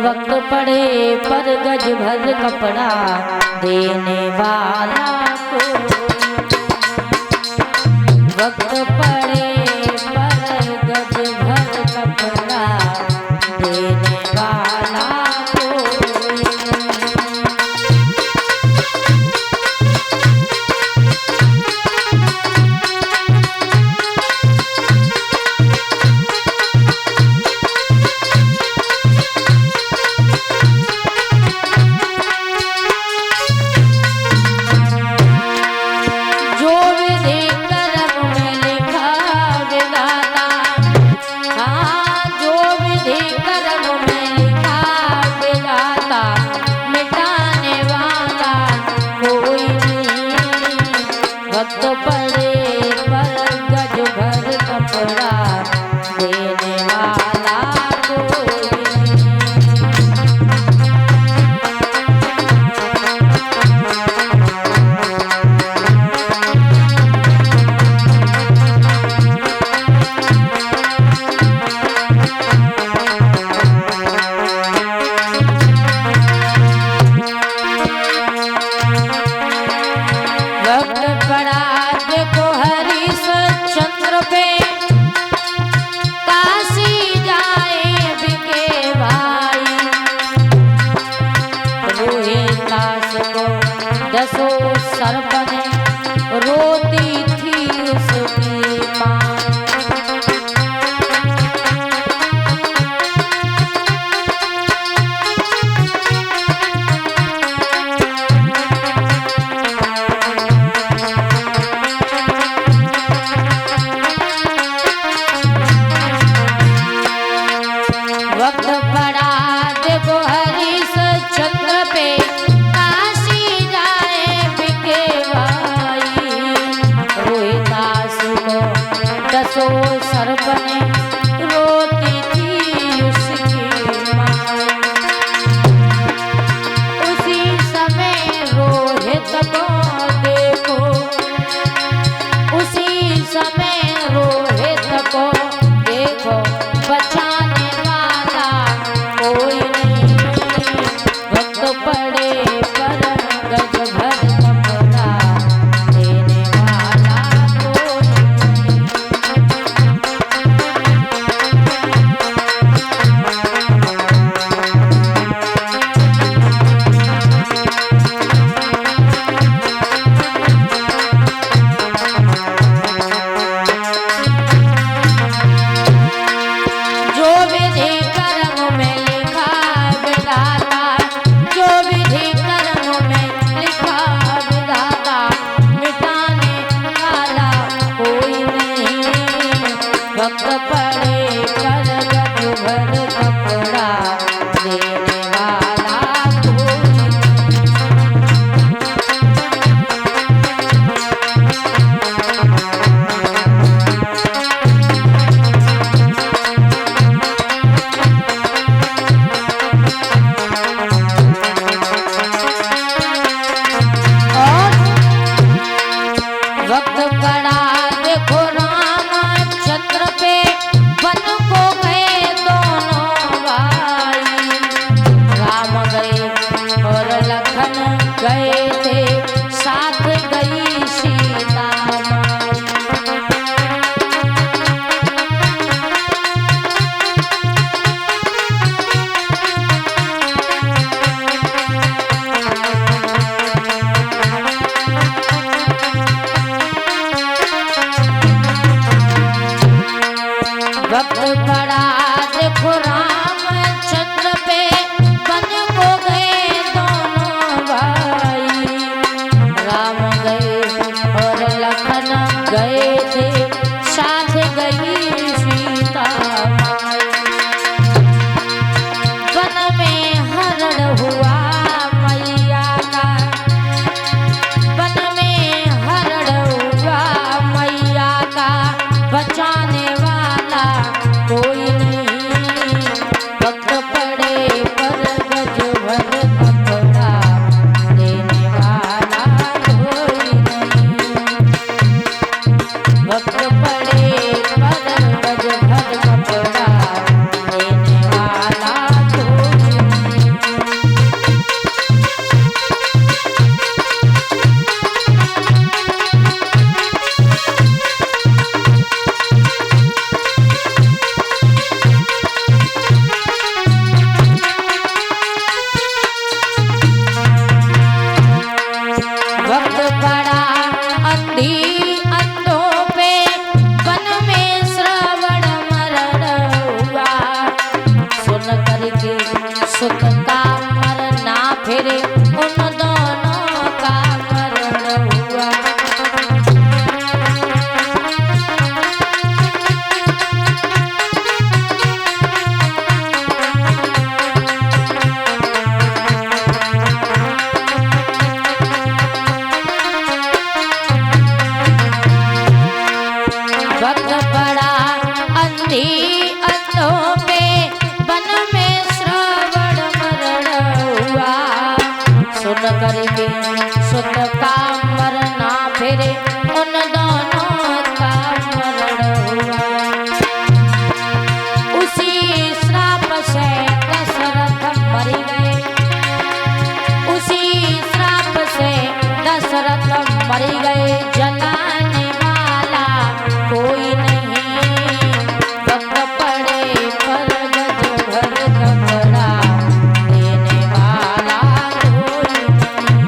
वक्त पड़े पर गज भर कपड़ा देने वाला कोई। वक्त पड़े पर गज भर कपड़ा देने वाला कोई। वक्त पड़े पर गज भर कपड़ा देने वाला कोई। वक्त पड़ा देखो हरिश्चंद्र पे, काशी जाए बिके भाई। रोहिदास को 10 सरपने रोती थी उसकी माँ। वक्त पड़ा देखो हरिश्चंद्र पे, काशी जाए बिके भाई। रोहिदास को 10 सरपने रोती थी उसकी माँ। उसी समय रोहित को देखो, उसी समय रोहित को देखो, बचाने वाला कोई नहीं। वक्त पड़े पर गज भर कपड़ा देने वाला कोई नहीं। जो विधि कर्म में लिखा विधाता, जो विधि कर्म में लिखा विधाता, मिटाने वाला कोई नहीं। वक्त पड़े पर गज भर कपड़ा देने वाला कोई नहीं। वक्त पड़ा देखो रामचंद्र पे, वन को गए दोनों भाई। राम गए और लखन गए थे, साथ गई सीता माई। वक्त पड़ा देखो रामचंद्र पे, वन को गए दोनों भाई। राम गए और लखन गए थे, साथ गई सीता माई। वन में हरण हुआ मैया का, वन में हरण हुआ मैया का, बचाने वाला कोई नहीं। वक्त पड़े पर गज भर कपड़ा देने वाला कोई नहीं। वक्त पड़े पर गज भर कपड़ा देने वाला कोई नहीं। सुत का मरना फिरे उन दोनों का मरण हुआ। वक्त बड़ा अंधी अंधों पे वन में श्रवण मरण हुआ। सुन करके सुत का मरना फिरे उन दोनों का मरण हुआ। उसी श्राप से दशरथ मर गए, उसी श्राप से दशरथ मर गए। जलाने वाला कोई नहीं, वक्त पड़े पर गज भर कपड़ा देने वाला कोई नहीं।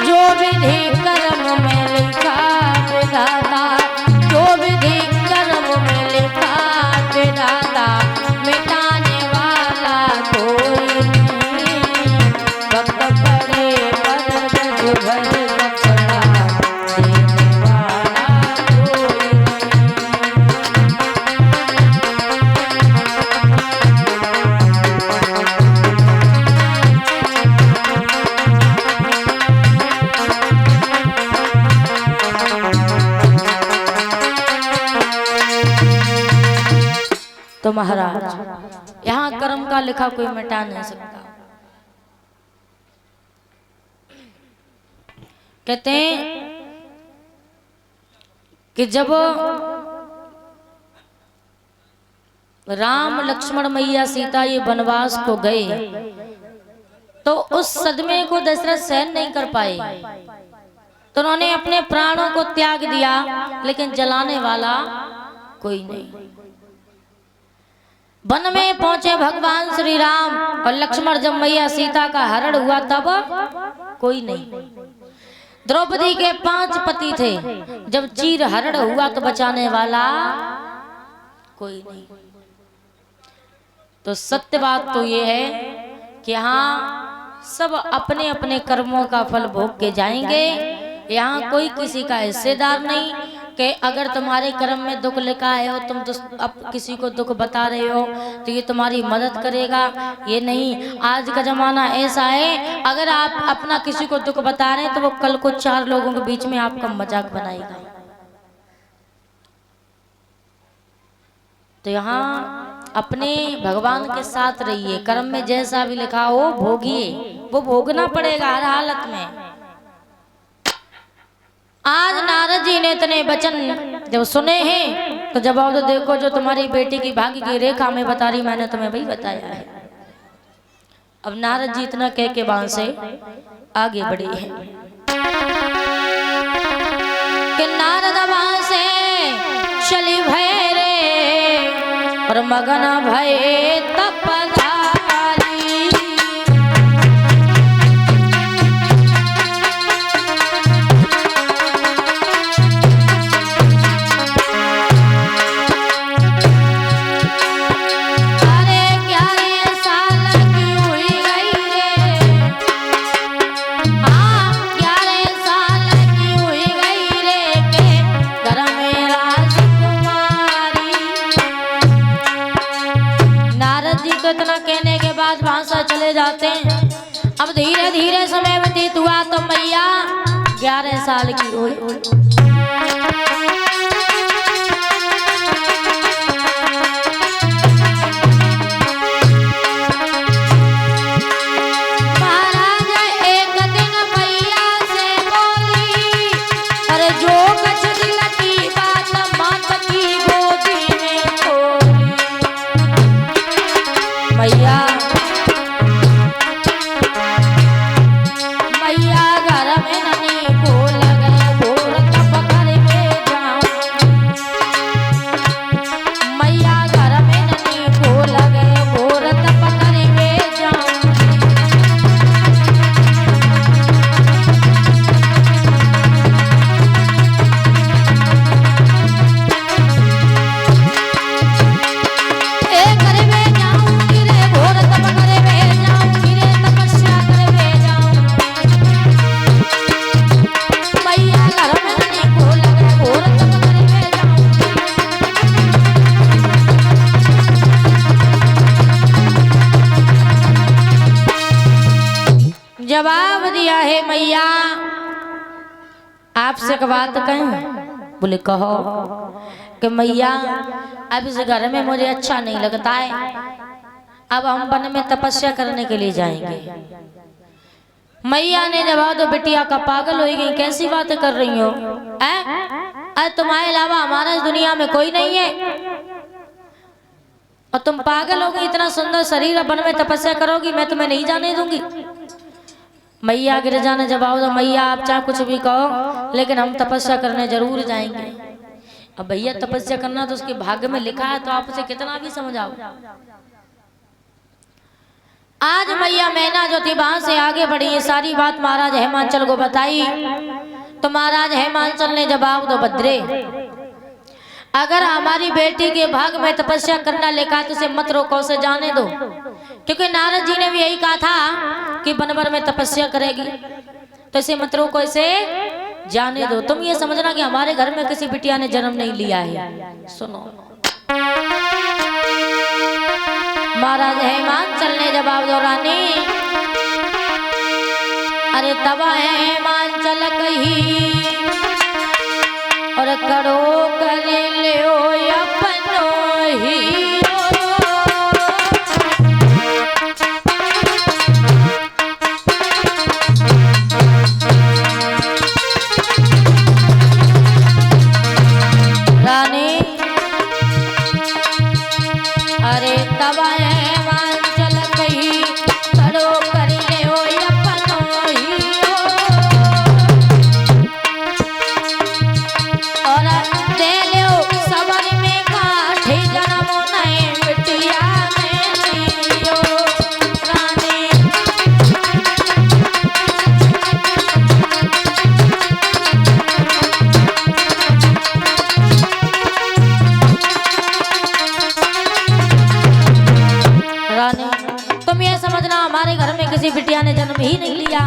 जो विधि कर्म में लिखा विधाता, जो विधि कर्म में लिखा विधाता, मिटाने वाला कोई नहीं। वक्त पड़े पर गज भर कपड़ा देने वाला कोई तो महाराज यहाँ कर्म का लिखा कोई मिटा नहीं सकता। कहते हैं कि जब राम लक्ष्मण मैया सीता ये वनवास को गए तो उस सदमे को दशरथ सहन नहीं कर पाए, तो उन्होंने अपने प्राणों को त्याग दिया, लेकिन जलाने वाला कोई नहीं। वन में पहुंचे भगवान श्री राम और लक्ष्मण, जब मैया सीता का हरण हुआ तब कोई नहीं। द्रौपदी के 5 पति थे, जब चीर हरण हुआ तो बचाने वाला कोई नहीं। तो सत्य बात तो ये है कि यहाँ सब अपने अपने कर्मों का फल भोग के जाएंगे। यहाँ कोई किसी का हिस्सेदार नहीं कि अगर तुम्हारे कर्म में दुख लिखा है और तुम अब किसी को दुख बता रहे हो तो ये तुम्हारी मदद करेगा, ये नहीं। आज का जमाना ऐसा है, अगर आप अपना किसी को दुख बता रहे हैं तो वो कल को 4 लोगों के बीच में आपका मजाक बनाएगा। तो यहाँ अपने भगवान के साथ रहिए, कर्म में जैसा भी लिखा हो भोगिए, वो भोगना पड़ेगा हर हालत में। आज नारद जी ने इतने वचन जब सुने हैं तो जवाब तो देखो, जो तुम्हारी बेटी की भाग्य की रेखा में बता रही, मैंने तुम्हें वही बताया है। अब नारद जी इतना कह के वहां से आगे बढ़े हैं कि नारद वहां से चली भय रे और मगन भय तपधारी। इतना कहने के बाद वहां से चले जाते हैं। अब धीरे धीरे समय व्यतीत हुआ तो मैया 11 साल की हुई। मैया घर में ननी को लगे घोर जवाब दिया है मैया आपसे एक बात कहूं। बोले कहो कि मैया अब इस घर में मुझे अच्छा नहीं लगता है, अब हम वन में तपस्या करने के लिए जाएंगे। मैया ने जवाब दो बिटिया का पागल हो गई, कैसी बातें कर रही हो? अरे तुम्हारे अलावा हमारा इस दुनिया में कोई नहीं है और तुम पागल हो गई, इतना सुंदर शरीर वन में तपस्या करोगी, मैं तुम्हें नहीं जाने दूंगी। मैया गिरजा ने जवाब दो मैया आप चाहे कुछ भी कहो लेकिन हम तपस्या करने जरूर जाएंगे। अब भैया तपस्या करना तो उसके भाग्य में लिखा है, तो आप उसे कितना भी समझाओ। आज मैया मैना जो थी वहां से आगे बढ़ी, ये सारी बात महाराज हेमांचल को बताई। तो महाराज हेमांचल ने जवाब दो भद्रे अगर हमारी बेटी के भाग में तपस्या करना लिखा तो उसे मत रोको, उसे जाने दो, क्योंकि नारद जी ने भी यही कहा था कि बनवर में तपस्या करेगी, तो इसे मत रोको, इसे जाने दो। तुम ये समझना कि हमारे घर में किसी बिटिया ने जन्म नहीं लिया है। सुनो महाराज हेमांचल ने जवाब दो रानी अरे तवा हेमांचल कही और करो कर ले अपनो ही रानी अरे तवा हेमांचल कही करो कर ले अपनो ही और दे लो सबर में काठे जन्म नहीं बिटिया में लियो रानी। रानी तुम ये समझना हमारे घर में किसी बिटिया ने जन्म ही नहीं लिया।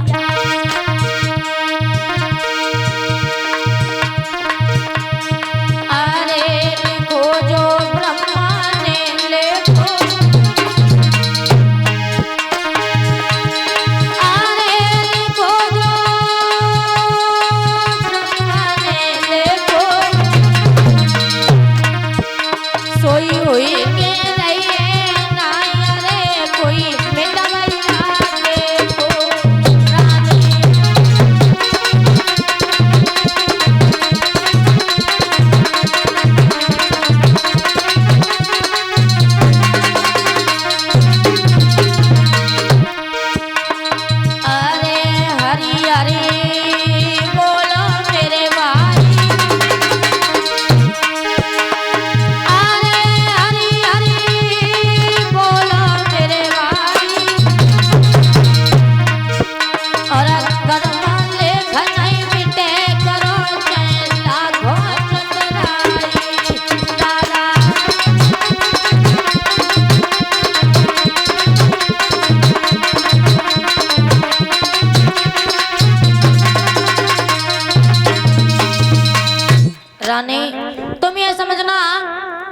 रानी तुम ये समझना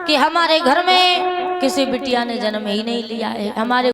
कि हमारे घर में किसी बिटिया ने जन्म ही नहीं लिया है। हमारे